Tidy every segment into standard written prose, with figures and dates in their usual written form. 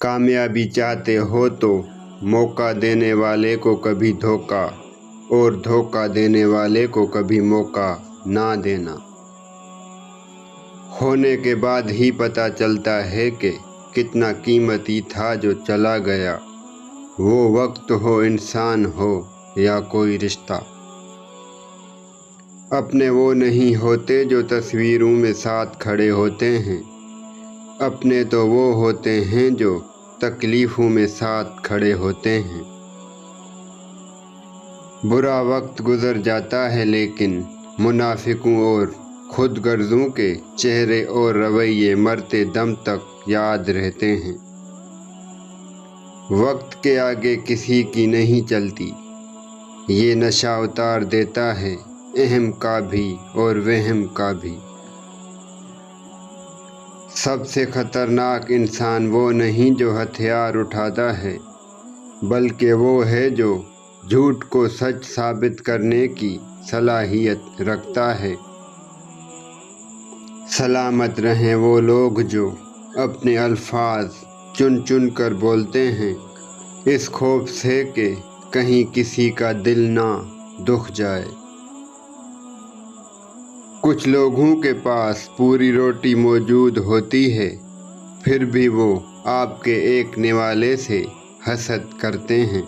کامیابی چاہتے ہو تو موقع دینے والے کو کبھی دھوکا اور دھوکا دینے والے کو کبھی موقع نہ دینا۔ ہونے کے بعد ہی پتہ چلتا ہے کہ کتنا قیمتی تھا جو چلا گیا، وہ وقت ہو، انسان ہو یا کوئی رشتہ۔ اپنے وہ نہیں ہوتے جو تصویروں میں ساتھ کھڑے ہوتے ہیں، اپنے تو وہ ہوتے ہیں جو تکلیفوں میں ساتھ کھڑے ہوتے ہیں۔ برا وقت گزر جاتا ہے لیکن منافقوں اور خود غرضوں کے چہرے اور رویے مرتے دم تک یاد رہتے ہیں۔ وقت کے آگے کسی کی نہیں چلتی، یہ نشہ اتار دیتا ہے اہم کا بھی اور وہم کا بھی۔ سب سے خطرناک انسان وہ نہیں جو ہتھیار اٹھاتا ہے، بلکہ وہ ہے جو جھوٹ کو سچ ثابت کرنے کی صلاحیت رکھتا ہے۔ سلامت رہیں وہ لوگ جو اپنے الفاظ چن چن کر بولتے ہیں، اس خوف سے کہ کہیں کسی کا دل نہ دکھ جائے۔ کچھ لوگوں کے پاس پوری روٹی موجود ہوتی ہے، پھر بھی وہ آپ کے ایک نوالے سے حسد کرتے ہیں۔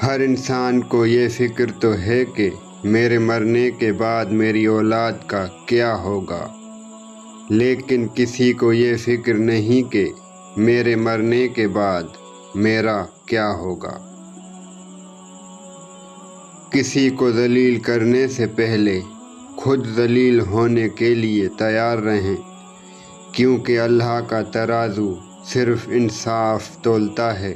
ہر انسان کو یہ فکر تو ہے کہ میرے مرنے کے بعد میری اولاد کا کیا ہوگا، لیکن کسی کو یہ فکر نہیں کہ میرے مرنے کے بعد میرا کیا ہوگا۔ کسی کو ذلیل کرنے سے پہلے خود ذلیل ہونے کے لیے تیار رہیں، کیونکہ اللہ کا ترازو صرف انصاف تولتا ہے۔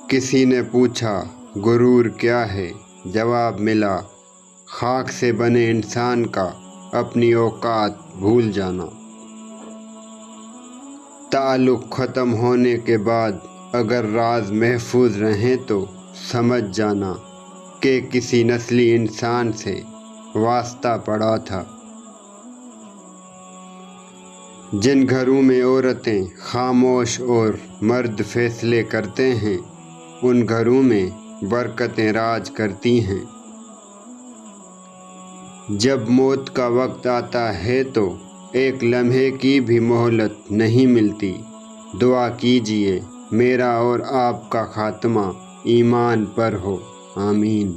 کسی نے پوچھا غرور کیا ہے؟ جواب ملا، خاک سے بنے انسان کا اپنی اوقات بھول جانا۔ تعلق ختم ہونے کے بعد اگر راز محفوظ رہیں تو سمجھ جانا کہ کسی نسلی انسان سے واسطہ پڑا تھا۔ جن گھروں میں عورتیں خاموش اور مرد فیصلے کرتے ہیں، ان گھروں میں برکتیں راج کرتی ہیں۔ جب موت کا وقت آتا ہے تو ایک لمحے کی بھی مہلت نہیں ملتی۔ دعا کیجیے میرا اور آپ کا خاتمہ ایمان پر ہو، آمین۔